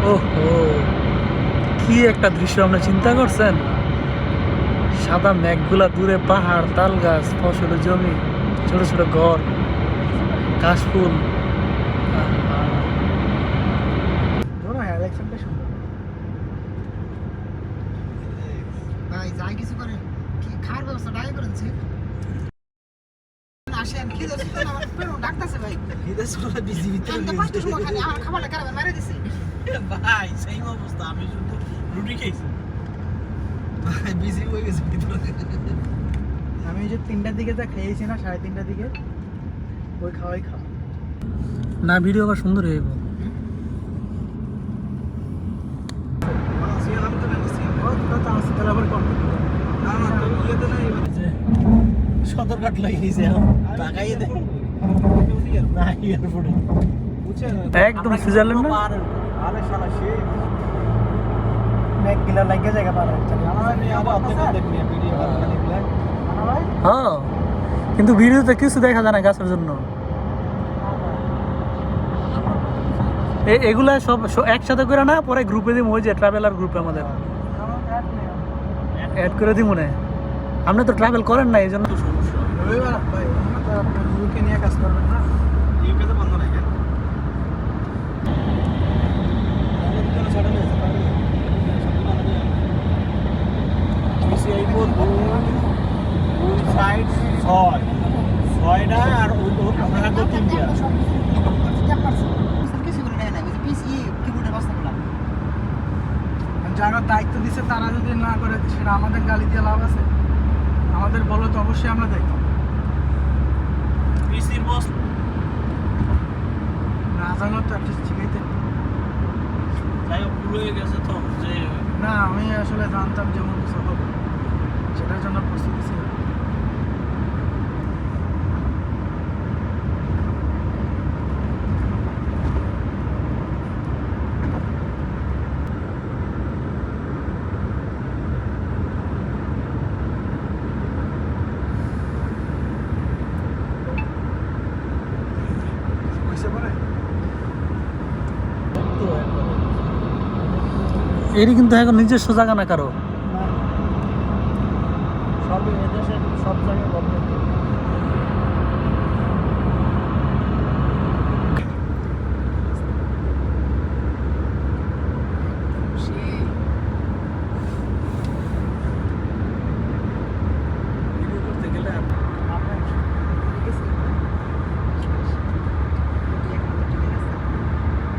ওহো, কি একটা দৃশ্য আমরা চিন্তা করছেন। সাদা মেঘগুলা, দূরে পাহাড়, তাল গাছ, ফসলের জমি, ছোট ছোট ঘর, কাশফুল। ভাই যাই কিছু করেন, কি খাওয়ার ব্যবস্থা ডাই করেন ছে আসেন কি দোষ তো আমার পেরো ডাকতাছে ভাই কি দোষ হলো বিজি ভিতরে আমি তো পাঁচটা সময় খালি আমার খাবারটা কারাবে মেরে দিছি ভাই সেই অবস্থা, আমি শুধু রুটি খাইছি ভাই, বিজি হয়ে গেছে ভিতরে। আমি যে 3টার দিকে যা খেয়েছি না, 3:30টার দিকে ওই খাওয়াই খাওয়া না, ভিডিও আবার সুন্দর হয়ে যাবো। সদর কাট লাগিয়েছে টাকাই দেয় না এয়ারপোর্টে একদম সুইজারল্যান্ড না? আরে শালা সেই ব্যাগ গিলা লাগিয়ে জায়গা পার হচ্ছে হ্যাঁ, কিন্তু ভিডিওতে কিছু দেখা যায় না গাছের জন্য। এগুলা সব একসাথে করে না, পরে গ্রুপে দিব, ওই যে ট্রাভেলার গ্রুপে আমাদের অ্যাড করে দিব মনে। আপনি তো ট্রাভেল করেন না, এই জন্য ইউকে নিয়ে কাজ করবেন না। ইউকে তো বন্ধ নাই কেন? ছয়টা আর আপনারা তো তিনটা। যারা দায়িত্ব দিচ্ছে তারা যদি না করে, সেটা আমাদের গালি দিয়ে লাভ আছে? আমাদের বলো তো, অবশ্যই আমরা দেখব। পিসির বস না জানো তো একটা শিখাইতে। তাই ভুল হয়ে গেছে তো যে না, আমি আসলে জানতাম যেমন কিছু হবে, সেটার জন্য প্রস্তুতি ছিল। এরই কিন্তু এখন নিজস্ব জায়গা না কারো। সব এদেশে সব জায়গায় গভর্নমেন্ট। ভিডিও করতে গেলে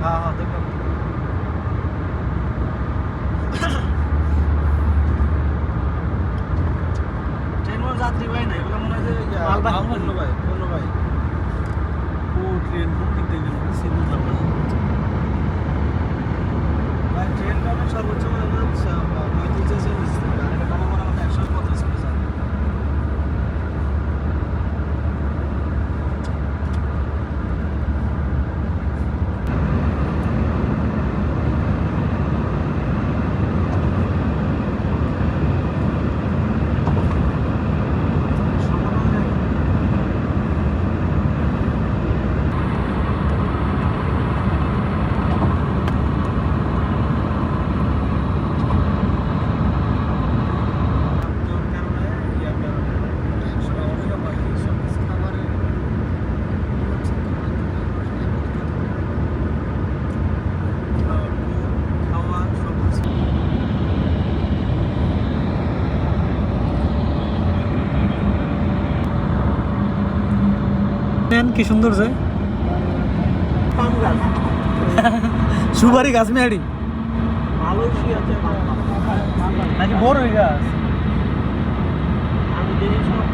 হ্যাঁ হ্যাঁ দেখলাম। ট্রেন যাত্রী ভাই না, এগুলো মনে হয় যে পণ্য ভাই ও ট্রেন কোন দিক থেকে গেল বুঝলাম না ভাই। ট্রেনটা আমি সর্বোচ্চ মনে হয় 35-40 আর এটা কম মনে হয় 150 করে যায়। কি সুন্দর যে সুপারি গাছ মেয়ারি মালয়েশিয়াতে নাকি বড় গাছ। আমি দেখি সব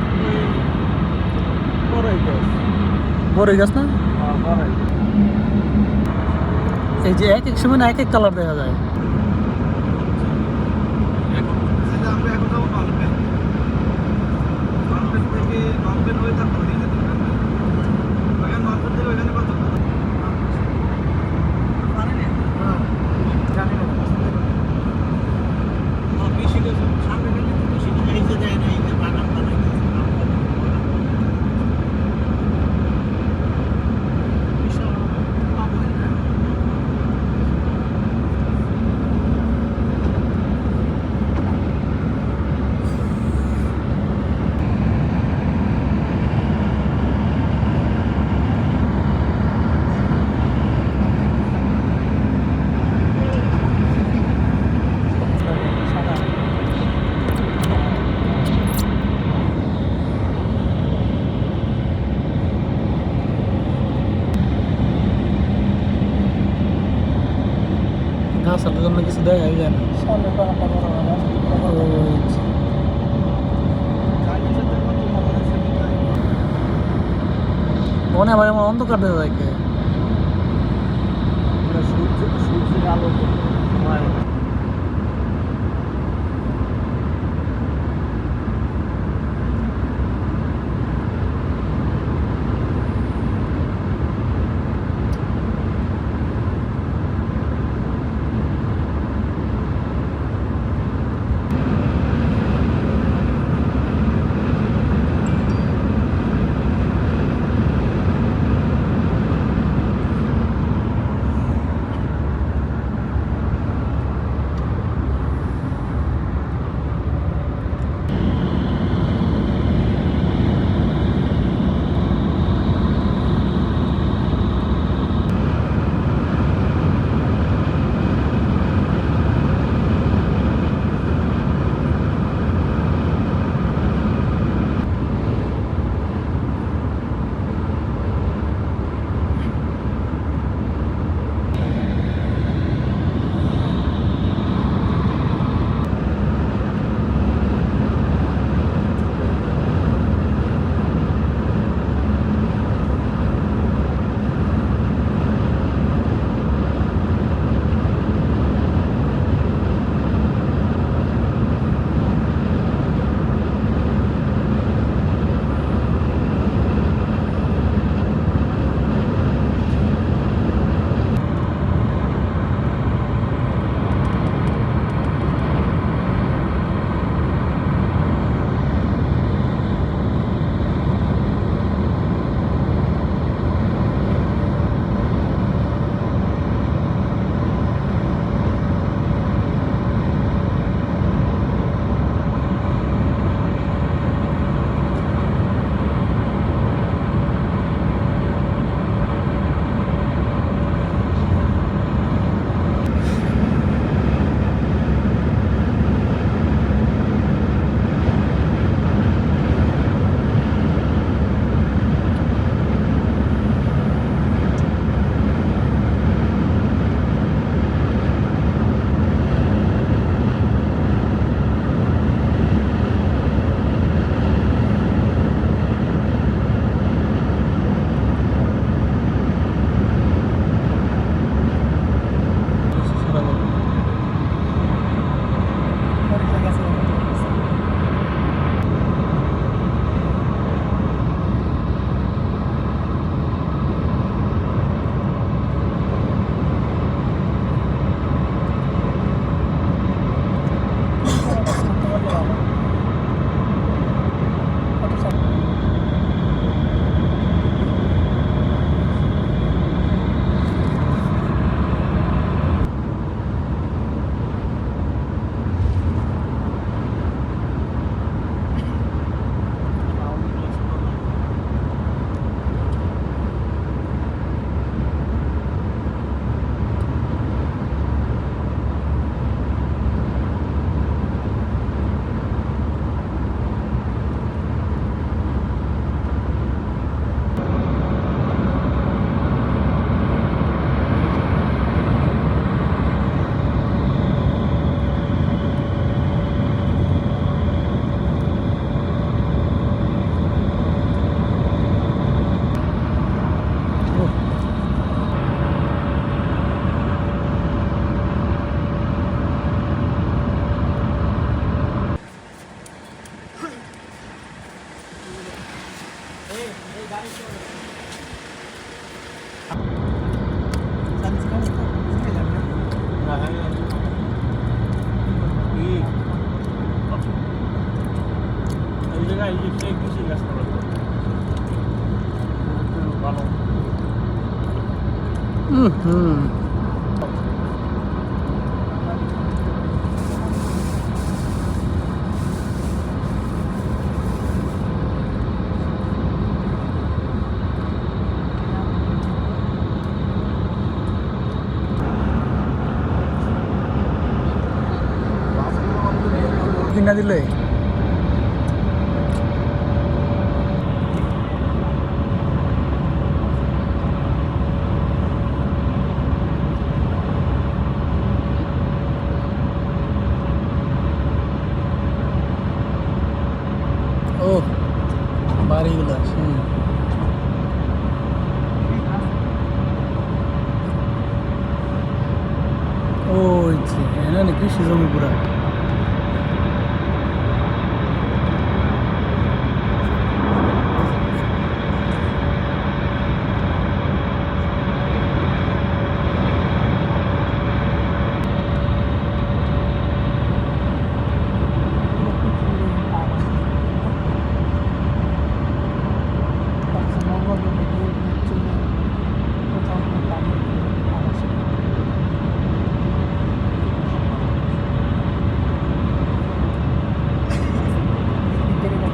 বড় গাছ না, এই যে এক এক সময় না এক এক কালার দেখা যায়। আমরা এখন যাবো নলপেন থেকে নলপেন হয়ে থাকবো নলপেন থেকে ওইখানে কত জানি না। বেশি সামনে গেলে বেশি গাড়িতে দেয় না, এই যে বাগান বানাইতে গাছ আলার জন্য কিছু দেখাই যায় না। সামনে পাহাড়টা বড় হবে ওই যে। মনে হয় আমার অন্ধকার দেখা যায় কে? সূর্যের আলো হুম। কিনা দিলে ওই যে এখানে কৃষি জমি পুরা।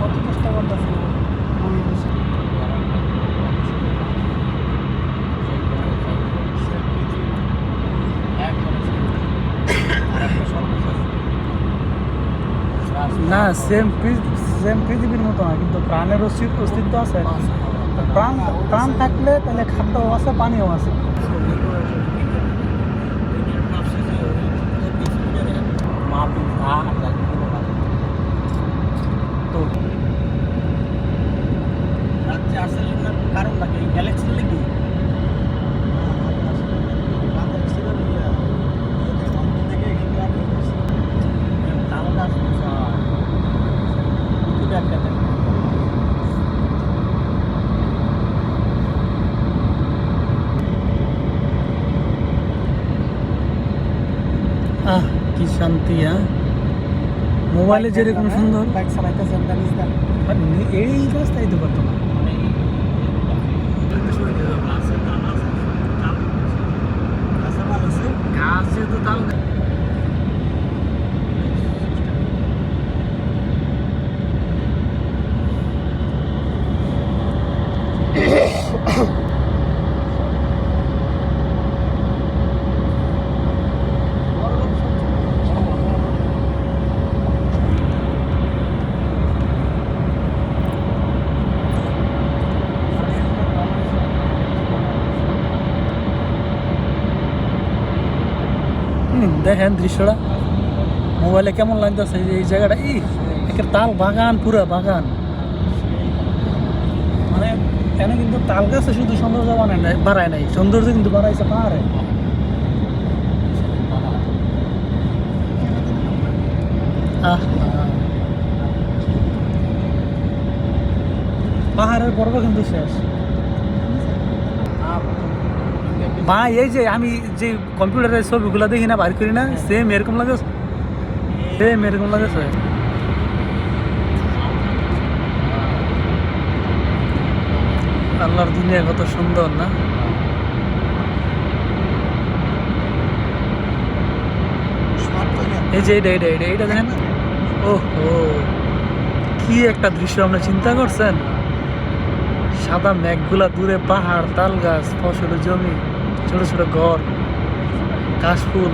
কত চেষ্টা করতেছে না সেম পৃথিবীর মতো না, কিন্তু প্রাণের অস্তিত্ব আছে। প্রাণ প্রাণ থাকলে তাহলে খাদ্যও আছে, পানিও আছে। তো রাত্রে আসলে না কারণ লাগে গ্যালাক্সি লাগি আহ কি শান্তি! হ্যাঁ, মোবাইলে যেরকম সুন্দর, বাইক চালাইতেছে আর এই রাস্তায় তো পারতো না। গাছ যেহেতু তাল দেখেন দৃশ্যটা মোবাইলে কেমন লাগতেছে। এই জায়গাটা একটা তাল বাগান, পুরা বাগান। মানে এখানে কিন্তু তাল গাছে শুধু সৌন্দর্য বাড়ায় নাই, সৌন্দর্য কিন্তু বাড়াইছে পাহাড়ে। পাহাড়ের পর্ব কিন্তু শেষ। ভাই এই যে আমি যে কম্পিউটারের ছবিগুলো দেখি না, বার করি না, সেম এরকম লাগে, সেম এরকম লাগেছে। আল্লাহর দুনিয়া কত সুন্দর না? এই যে এইটা দেখেন, ওহো কি একটা দৃশ্য! আমরা চিন্তা করছেন, সাদা মেঘগুলা, দূরে পাহাড়, তাল গাছ, ফসলের জমি, ছোট ছোট ঘর, কাশফুল।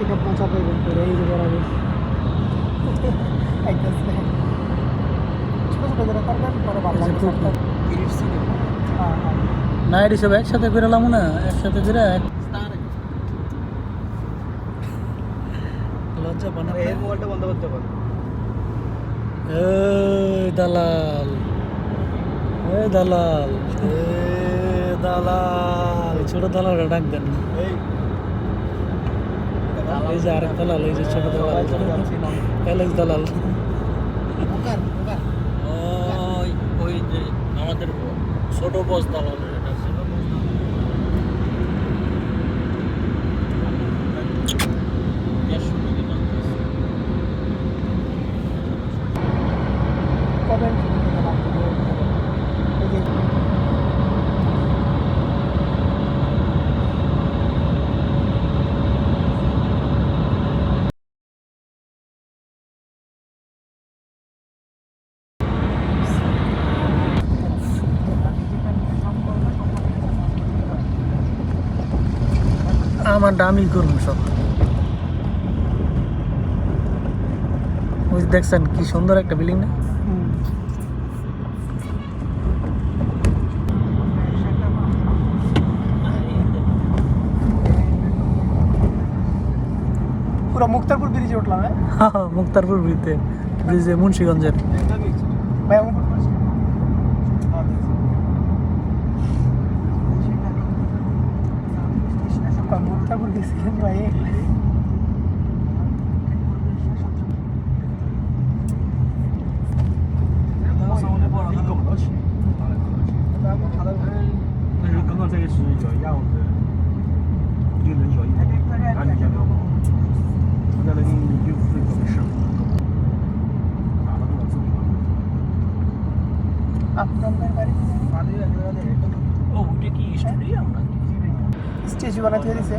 এটা পৌঁছা পাইবেন করে এই যে বরাবর একদম ছোট ছোট করে করবেন, পরে ভালো লাগবে। না এটি সব একসাথে বেরোলাম না, একসাথে বেরো লজ্জা বানাবে। এই মোবাইলটা বন্ধ করতে পারো। এই দালাল, এই দালাল, দালাল, ছোট দালাল ডাক দেন। এই যে আরেক দালাল, এই যে ছোট দালাল, অ্যালেক্স দালাল। ওই যে আমাদের ছোট বস দালাল। আমার আমি করবো সব। ওই যে দেখছেন কি সুন্দর একটা বিল্ডিং না? পুরো মুক্তারপুর ব্রিজে উঠলাম। হ্যাঁ মুক্তারপুর ব্রিজে মুন্সিগঞ্জের। ভাই মুক্তারপুর গেছিলেন ভাই?刚刚这个是要的，一人有一个，然后你讲六个，那个你就会怎么事？打了多少次？ আপনাদের বাড়ি ও ওটা কি স্টেডিয়াম নাকি? স্টেজ বানাতে দিয়েছে।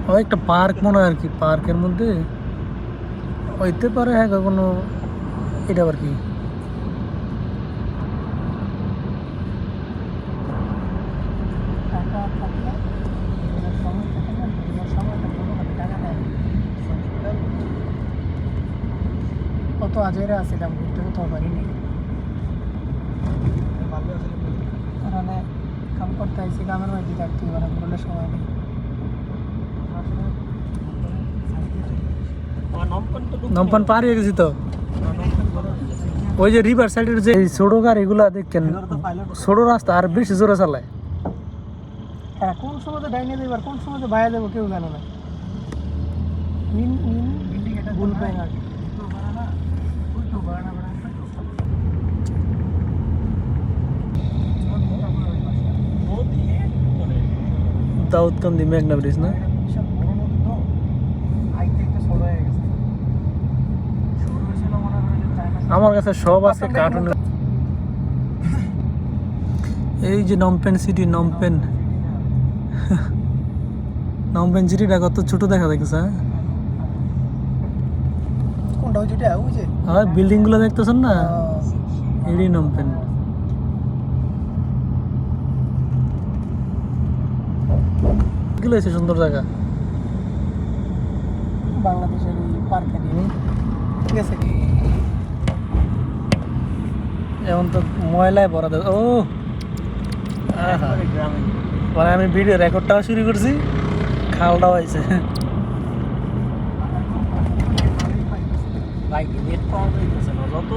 ও একটা পার্ক মনে হয় আর কি, পার্কের মধ্যে হইতে পারে। হ্যাঁ কোনো এটা আর কি। টাকা থাকলে সময় থাকে না, সময় থাকলে টাকা দেয়। কত আজেরা আসছিলাম, ঘুরতে কোথাও পারিনি। কারণে কাম করতে আইসি, গ্রামের বাড়ি থাকতে মানে ঘুরলে সময় নেই। নমপান পার হয়ে গেছি তো। ওই যে রিভার সাইডের যে ছোট গাড়িগুলা দেখছেন, ছোট রাস্তা আর বেশি জোরে চালায়। হ্যাঁ, কোন সময় তো ডাইনে দেবো আর কোন সময় তো বাইরে দেবো কেউ জানে না। ভুল পাই না। দাউদকান্দি মেঘনা ব্রিজ না? আমার কাছে সব আছে কার্টুনে। এই যে নমপেন সিটি, নমপেন সিটিটা কত ছোট দেখা যাচ্ছে। কোনটা ওই যেটা ওই যে বিল্ডিং গুলো দেখতেছেন না, এরই নমপেন। এগুলো আছে সুন্দর জায়গা। বাংলাদেশের এই পার্কে ঠিক আছে। এখন তো ময়লায় ভরা দেয়। ও মানে আমি ভিডিও রেকর্ডটাও শুরু করছি, খালটাও হয়েছে।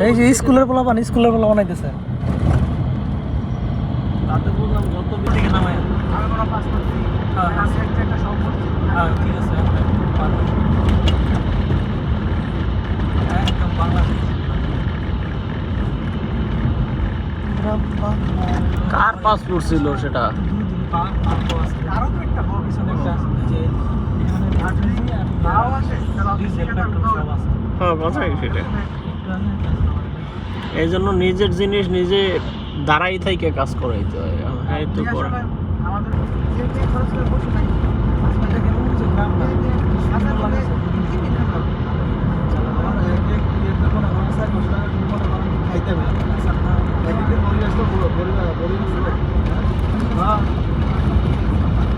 এই যে স্কুলের পোলাপান আইতেছে। ঠিক আছে একদম বাংলাদেশ। কার পাসপোর্ট ছিল সেটা? আরো তো একটা বড় পিছনে একটা আছে যে হ্যাঁ কথাই সেটা। এই জন্য নিজের জিনিস নিজে দাঁড়াই থেকে কাজ করাইতে হয়। হ্যাঁ তো করা আমাদের যে খরচ করে বসে থাকি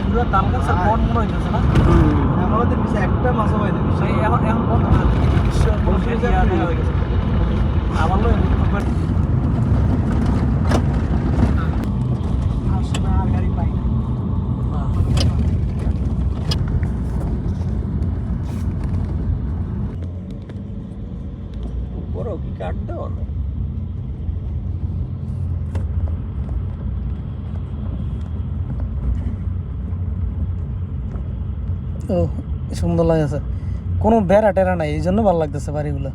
পুরো তাল গাছের বন মনে হইতেছে না? আমাদের পিছিয়ে একটা মাছও হয় না। সেই এখন বন আমার গাড়ি পাই না। বড় কি কাট দেওয়া না? ও সুন্দর লাগতেছে, কোনো বেড়া টেরা নাই, এই জন্য ভালো লাগতেছে বাড়িগুলো।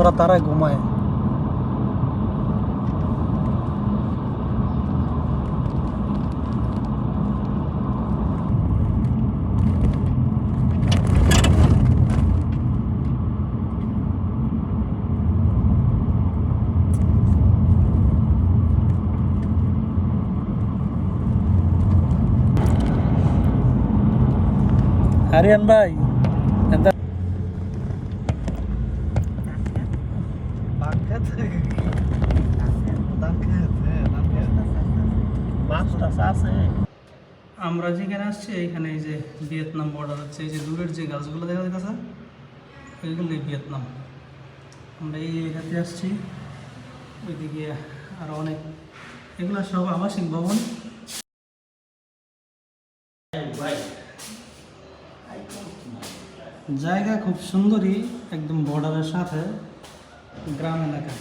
ওরা তারাই ঘুমায়। আরিয়ান ভাই আমরা যেখানে আসছি এইখানে এই যে ভিয়েতনাম বর্ডার হচ্ছে, এই যে দূরের যে গাছগুলো দেখা যাচ্ছে এইগুলোই ভিয়েতনাম। আমরা এই এলাকাতে আসছি, ওইদিকে আরো অনেক, এগুলো সব আবাসিক ভবন। জায়গা খুব সুন্দরই, একদম বর্ডারের সাথে গ্রাম এলাকা।